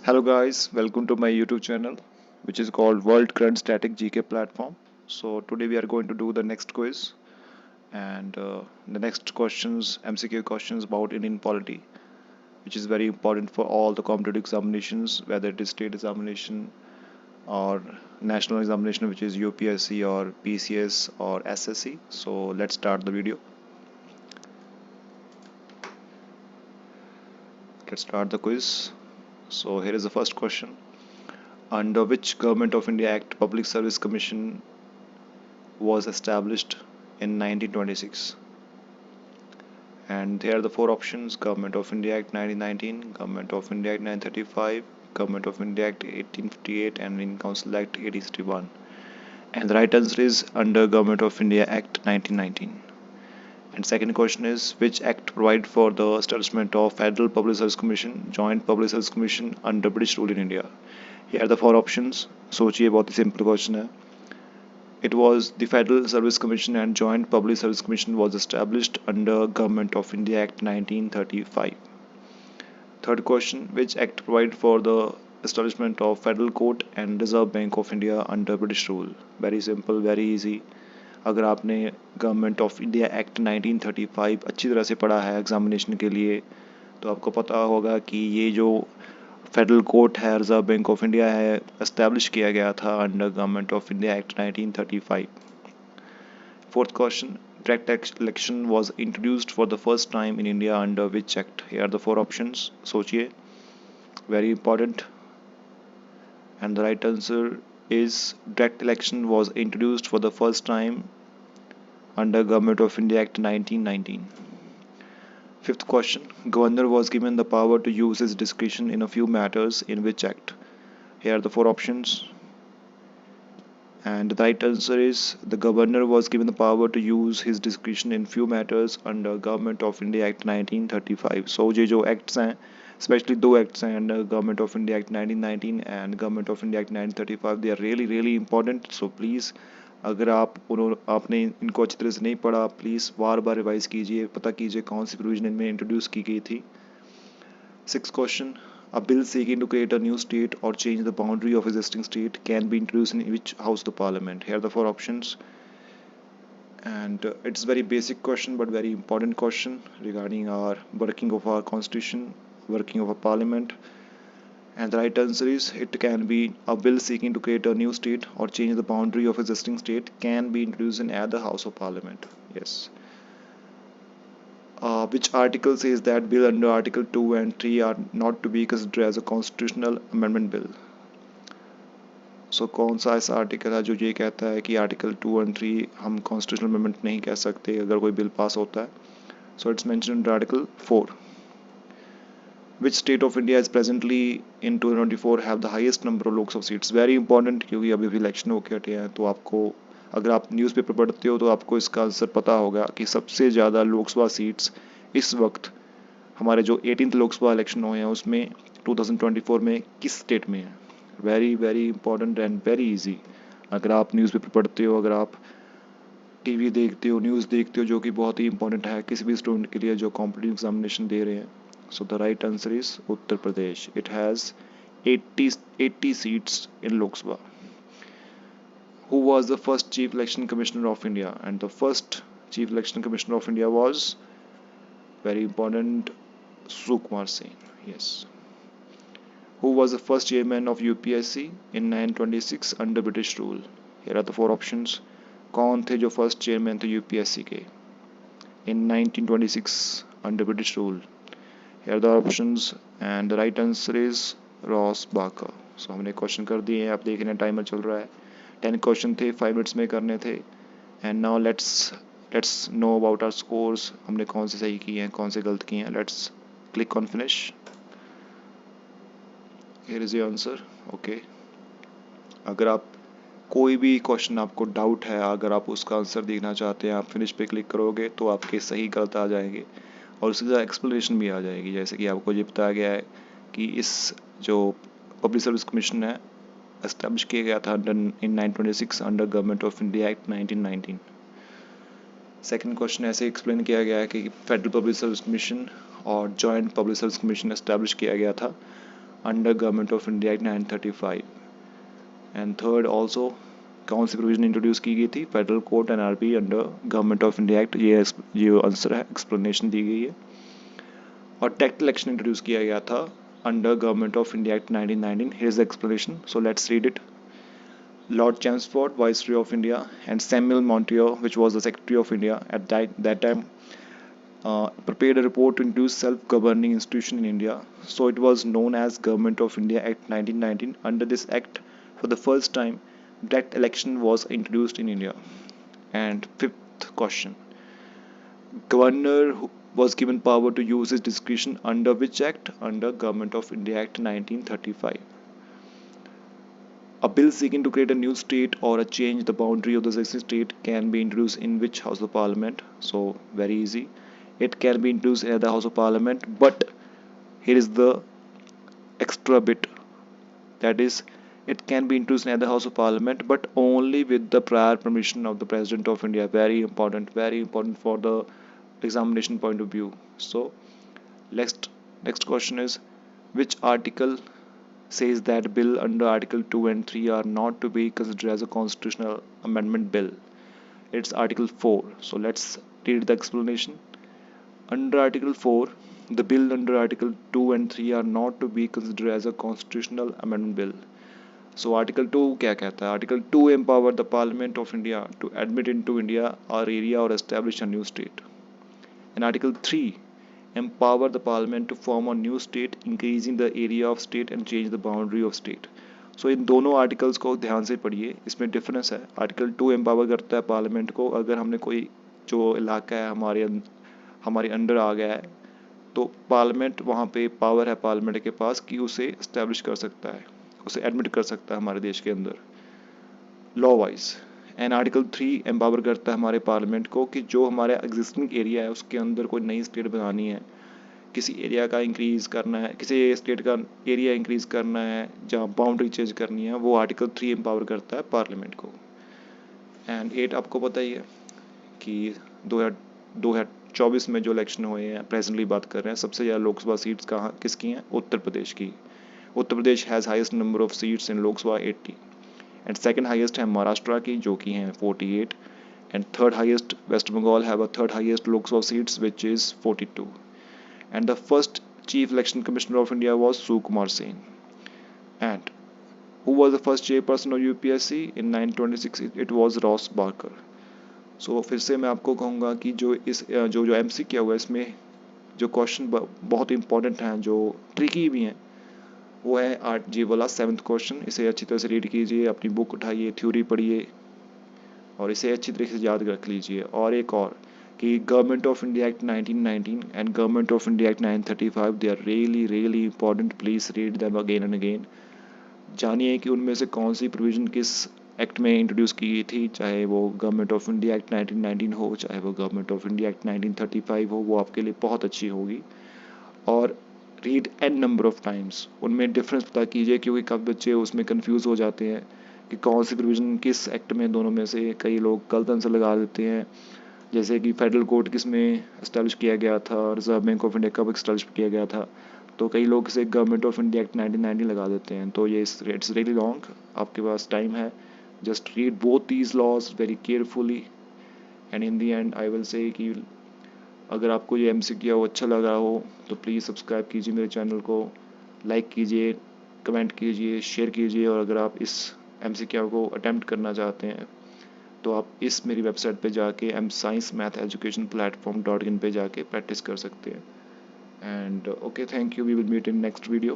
Hello guys, welcome to my YouTube channel which is called World Current Static GK Platform. So today we are going to do the next quiz and the next questions MCQ questions about Indian polity, which is very important for all the competitive examinations, whether it is state examination or national examination, which is UPSC or PCS or SSC. So let's start the video. Let's start the quiz. So here is the first question. Under which Government of India Act Public Service Commission was established in 1926? And here are the four options: Government of India Act 1919, Government of India Act 1935, Government of India Act 1858, and Indian Council Act 1861. And the right answer is under Government of India Act 1919. And second question is, which act provided for the establishment of Federal Public Service Commission, Joint Public Service Commission under British rule in India? Here are the four options. सोचिए, बहुत ही simple question है. It was the Federal Service Commission and Joint Public Service Commission was established under Government of India Act 1935. Third question, which act provided for the establishment of Federal Court and Reserve Bank of India under British rule? Very simple, very easy. अगर आपने government of India act 1935 अच्छी तरह से पढ़ा है examination के लिए, तो आपको पता होगा कि ये जो फेडरल कोर्ट है, रिजर्व बैंक ऑफ इंडिया है, एस्टैब्लिश किया गया था under Government of India act 1935. Fourth question, direct election was introduced for the first time in India under which act? Here are the four options. सोचिए, very important. And the right answer is direct election was introduced for the first time under Government of India Act 1919. Fifth question, Governor was given the power to use his discretion in a few matters in which act? Here are the four options. And the right answer is the Governor was given the power to use his discretion in few matters under Government of India Act 1935. So ये जो acts हैं, especially दो acts हैं under Government of India Act 1919 and Government of India Act 1935, they are really important. So please, अगर आपने इनको अच्छी तरह से नहीं पढ़ा, प्लीज़ बार बार रिवाइज कीजिए, पता कीजिए कौन सी प्रोविजन इनमें इंट्रोड्यूस की गई थी. Six question, a bill seeking to create a new state or change the boundary of existing state can be introduced in which house of the parliament? Here are the four options. And it's very basic question but very important question regarding our working of our constitution, working of our parliament. And the right answer is it can be a bill seeking to create a new state or change the boundary of existing state can be introduced in either house of parliament. Yes. Which article says that bill under Article 2 and 3 are not to be considered as a constitutional amendment bill? So कौन सा ऐसा article है जो ये कहता है कि article 2 and 3 हम कॉन्स्टिट्यूशनल अमेंडमेंट नहीं कह सकते अगर कोई बिल पास होता है? So it's mentioned in Article 4. Which state of India is presently in 2024 have the highest number of Lok Sabha seats? Very important, क्योंकि अभी भी इलेक्शन होके हटे हैं, तो आपको अगर आप न्यूज़पेपर पढ़ते हो तो आपको इसका आंसर पता होगा कि सबसे ज़्यादा लोकसभा सीट्स इस वक्त हमारे जो 18th लोकसभा इलेक्शन हुए हैं उसमें 2024 में किस स्टेट में है. Very important and very easy. अगर आप न्यूज़पेपर पढ़ते हो, अगर आप टीवी देखते हो, न्यूज़ देखते हो, जो कि बहुत ही इंपॉर्टेंट है किसी भी स्टूडेंट के लिए जो कॉम्पिटिटिव एग्जामिनेशन दे रहे हैं. So the right answer is Uttar Pradesh. It has 80 seats in Lok Sabha. Who was the first Chief Election Commissioner of India? And the first Chief Election Commissioner of India was, very important, Sukumar Sen. Yes. Who was the first chairman of UPSC in 1926 under British rule? Here are the four options. कौन थे जो first chairman थे UPSC के in 1926 under British rule? Here are the options and the right answer is Ross Barker. So हमने question कर दिए हैं, आप देख रहे हैं टाइमर चल रहा है. 10 क्वेश्चन थे, 5 मिनट्स में करने थे. And now let's know about our scores. हमने कौन से सही किए हैं, कौन से गलत किए हैं. Let's click on finish. Here is your answer. Okay, अगर आप कोई भी क्वेश्चन आपको डाउट है, अगर आप उसका आंसर देखना चाहते हैं, आप फिनिश पे क्लिक करोगे तो आपके सही गलत आ जाएंगे और उसके साथ एक्सप्लेनेशन भी आ जाएगी. जैसे कि आपको ये बताया गया है कि इस जो पब्लिक सर्विस कमीशन है एस्टैब्लिश किया गया था इन 1926 under Government of India act 1919. Second question ऐसे एक्सप्लेन किया गया है कि फेडरल पब्लिक सर्विस कमीशन और joint public service commission establish किया गया था under Government of India act 1935। And third also कौन सी प्रोविजन इंट्रोड्यूस की गई थी, federal court NRB under Government of India act, ये आंसर है, एक्सप्लेनेशन दी गई है। और टैक्ट इलेक्शन इंट्रोड्यूस किया गया था under Government of India act 1919। Here is the explanation, so let's read it. Lord Chelmsford, Viceroy of India, and Samuel Monteiro, which was the Secretary of India at that time, prepared a report to introduce self-governing institution in India. So it was known as Government of India Act 1919. Under this act, for the first time, direct election was introduced in India. And fifth question, Governor was given power to use his discretion under which act? Under Government of India Act 1935. A bill seeking to create a new state or a change the boundary of the existing state can be introduced in which House of Parliament? So very easy. It can be introduced in the House of Parliament, but here is the extra bit. That is, it can be introduced in the House of Parliament, but only with the prior permission of the President of India. Very important for the examination point of view. So next question is, which article says that bill under Article 2 and 3 are not to be considered as a constitutional amendment bill? It's Article 4. So let's read the explanation. Under Article 4, the bill under Article 2 and 3 are not to be considered as a constitutional amendment bill. So Article 2 क्या कहता है? Article 2 empower the Parliament of India to admit into India or area or establish a new state. And Article 3 empower the Parliament to form a new state, increasing the area of state and change the boundary of state. So इन दोनों articles को ध्यान से पढ़िए, इसमें difference है। Article 2 empower करता है parliament को, अगर हमने कोई जो इलाका है हमारे अंडर आ गया है तो पार्लियामेंट वहाँ पे पावर है पार्लियामेंट के पास कि उसे इस्टेब्लिश कर सकता है, उसे एडमिट कर सकता है हमारे देश के अंदर law wise. And article 3 empower करता है हमारे पार्लियामेंट को कि जो हमारा एग्जिस्टिंग एरिया है उसके अंदर कोई नई स्टेट बनानी है, किसी एरिया का इंक्रीज करना है, किसी स्टेट का एरिया इंक्रीज करना है, जहाँ बाउंड्री चेंज करनी है, वो आर्टिकल 3 एम्पावर करता है पार्लियामेंट को। एंड 8 आपको पता ही है कि 2024 में जो इलेक्शन हुए हैं, प्रेजेंटली बात कर रहे हैं, सबसे ज़्यादा लोकसभा सीट्स कहाँ किसकी हैं? उत्तर प्रदेश की। Uttar Pradesh has highest number of seats in Lok Sabha 80, and second highest है महाराष्ट्र की जो कि हैं 48, and third highest West Bengal have a third highest Lok Sabha seats which is 42, and the first chief election commissioner of India was Sukumar Sen. And who was the first chairperson of UPSC in 1926? It was Ross Barker. So फिर से मैं आपको कहूँगा कि जो MC किया हुआ है इसमें जो क्वेश्चन बहुत इंपॉर्टेंट हैं, जो ट्रिकी भी हैं, वो है आर्ट जी वाला 7th क्वेश्चन। इसे अच्छी तरह से रीड कीजिए, अपनी बुक उठाइए, थ्योरी पढ़िए और इसे अच्छी तरीके से याद रख लीजिए। और एक और कि government of India act 1919 and government of India act 1935 they are really important, please read them again and again. जानिए कि उनमें से कौन सी प्रोविज़न किस एक्ट में इंट्रोड्यूस की गई थी, चाहे वो गवर्नमेंट ऑफ इंडिया एक्ट 1919 हो, चाहे वो गवर्नमेंट ऑफ इंडिया एक्ट 1935 हो, वो आपके लिए बहुत अच्छी होगी। और read an number of times, उनमें डिफरेंस पता कीजिए, क्योंकि कब बच्चे उसमें कंफ्यूज हो जाते हैं कि कौन सी प्रोविज़न किस एक्ट में, दोनों में से कई लोग गलत आंसर लगा देते हैं। जैसे कि फेडरल कोर्ट किस में इस्टेब्लिश किया गया था, रिजर्व बैंक ऑफ इंडिया कब इस्टेब्लिश किया गया था, तो कई लोग इसे गवर्नमेंट ऑफ इंडिया एक्ट 1990 लगा देते हैं। तो ये इट्स रियली लॉन्ग, आपके पास टाइम है, just read both these laws very carefully and in the end I will say कि अगर आपको ये MCQ वो अच्छा लगा हो तो प्लीज़ सब्सक्राइब कीजिए मेरे चैनल को, लाइक कीजिए, कमेंट कीजिए, शेयर कीजिए। और अगर आप इस MCQ को अटैम्प्ट करना चाहते हैं तो आप इस मेरी वेबसाइट पे जाके msciencematheducationplatform.in पे जाके प्रैक्टिस कर सकते हैं। And okay, thank you, we will meet in next video.